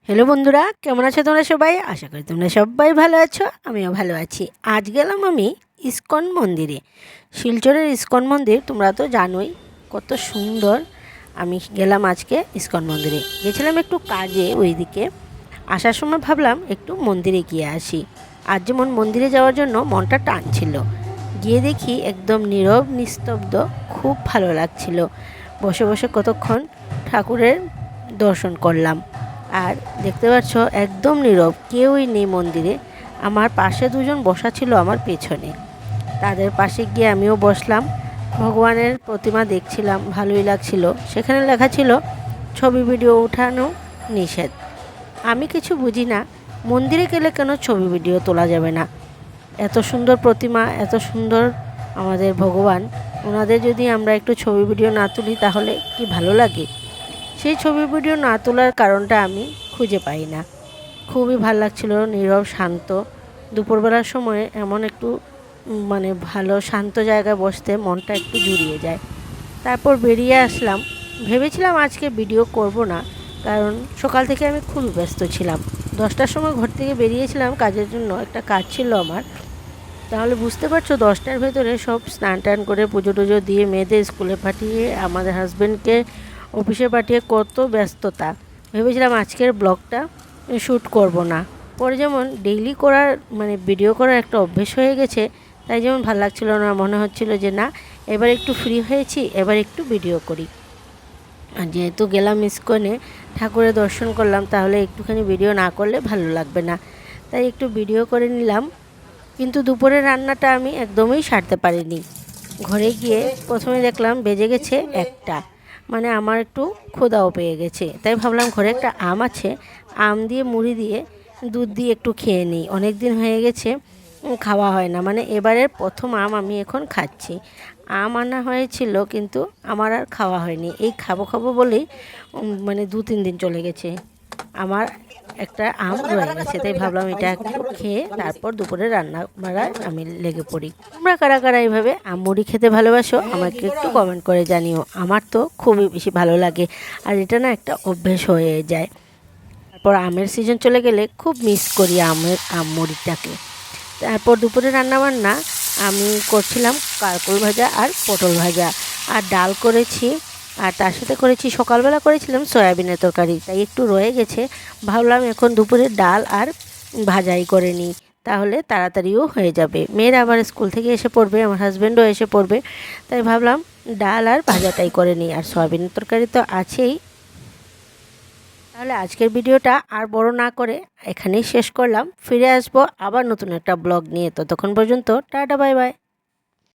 Hello বন্ধুরা, কেমন আছো তোমরা সবাই? আশা করি তোমরা সবাই ভালো আছো, আমিও ভালো আছি। আজ গেলাম আমি ইস্কন মন্দিরে। শিলচরের ইস্কন মন্দির তোমরা তো জানোই কত সুন্দর। আমি গেলাম আজকে ইস্কন মন্দিরে, গেছিলাম একটু কাজে ওইদিকে। আসার সময় ভাবলাম একটু মন্দিরে গিয়ে আসি। আজ যেমন মন্দিরে যাওয়ার জন্য মনটা টানছিল। গিয়ে দেখি একদম নীরব নিস্তব্ধ, খুব ভালো লাগছিল। বসে বসে কতক্ষণ ঠাকুরের দর্শন করলাম। আর দেখতে পাচ্ছ একদম নীরব, কেউই নেই মন্দিরে। আমার পাশে দুজন বসা ছিল আমার পেছনে, তাদের পাশে গিয়ে আমিও বসলাম। ভগবানের প্রতিমা দেখছিলাম, ভালোই লাগছিল। সেখানে লেখা ছিল ছবি ভিডিও ওঠানো নিষেধ। আমি কিছু বুঝি না, মন্দিরে গেলে কেন ছবি ভিডিও তোলা যাবে না? এত সুন্দর প্রতিমা, এত সুন্দর আমাদের ভগবান, ওনাদের যদি আমরা একটু ছবি ভিডিও না তুলি তাহলে কি ভালো লাগে? সেই ছবি ভিডিও না তোলার কারণটা আমি খুঁজে পাই না। খুবই ভালো লাগছিল, নীরব শান্ত। দুপুরবেলার সময়ে এমন একটু ভালো শান্ত জায়গায় বসতে মনটা একটু জুড়িয়ে যায়। তারপর বেরিয়ে আসলাম। ভেবেছিলাম আজকে ভিডিও করব না, কারণ সকাল থেকে আমি খুব ব্যস্ত ছিলাম। 10টার সময় ঘর থেকে বেরিয়েছিলাম কাজের জন্য, একটা কাজ ছিল আমার। তাহলে বুঝতে পারছো 10টার ভেতরে সব স্নান টান করে পুজো টুজো দিয়ে মেয়েদের স্কুলে পাঠিয়ে আমাদের হাজব্যান্ডকে অফিসে পাঠিয়ে কত ব্যস্ততা। ভেবেছিলাম আজকের ব্লগটা শ্যুট করব না। পরে যেমন ডেইলি করার ভিডিও করার একটা অভ্যেস হয়ে গেছে, তাই যেমন ভালো লাগছিল না, মনে হচ্ছিল যে না, এবার একটু ফ্রি হয়েছি, এবার একটু ভিডিও করি। আর যেহেতু গেলাম ইস্কনে, ঠাকুরের দর্শন করলাম, তাহলে একটুখানি ভিডিও না করলে ভালো লাগবে না, তাই একটু ভিডিও করে নিলাম। কিন্তু দুপুরের রান্নাটা আমি একদমই সারতে পারিনি। ঘরে গিয়ে প্রথমে দেখলাম বেজে গেছে 1টা, আমার একটু ক্ষুধাও পেয়ে গেছে। তাই ভাবলাম ঘরে একটা আম আছে, আম দিয়ে মুড়ি দিয়ে দুধ দিয়ে একটু খেয়ে নিই। অনেক দিন হয়ে গেছে খাওয়া হয় না, এবারের প্রথম আম আমি এখন খাচ্ছি। আম আনা হয়েছিল কিন্তু আমার আর খাওয়া হয়নি। এই খাবো খাবো বলেই 2-3 দিন চলে গেছে, আমার একটা আম রয়ে গেছে। তাই ভাবলাম এটা একটু খেয়ে তারপর দুপুরে রান্না বাড়ায় আমি লেগে পড়ি। তোমরা কারা কারা এইভাবে আম মুড়ি খেতে ভালোবাসো আমাকে একটু কমেন্ট করে জানিও। আমার তো খুবই বেশি ভালো লাগে, আর এটা না একটা অভ্যেস হয়ে যায়। তারপর আমের সিজন চলে গেলে খুব মিস করি আম মুড়িটাকে। তারপর দুপুরে রান্নাবান্না আমি করছিলাম কারকোল ভাজা আর পটল ভাজা, আর ডাল করেছি। আর তার সাথে করেছি, সকালবেলা করেছিলাম সয়াবিনের তরকারি, তাই একটু রয়ে গেছে। ভাবলাম এখন দুপুরে ডাল আর ভাজাই করে নিই, তাহলে তাড়াতাড়িও হয়ে যাবে। মেয়েরা আবার স্কুল থেকে এসে পড়বে, আমার হাজব্যান্ডও এসে পড়বে, তাই ভাবলাম ডাল আর ভাজাটাই করে নিই। আর সয়াবিনের তরকারি তো আছেই। তাহলে আজকের ভিডিওটা আর বড় না করে এখানেই শেষ করলাম। ফিরে আসবো আবার নতুন একটা ব্লগ নিয়ে। ততক্ষণ পর্যন্ত টাটা, বাই বাই।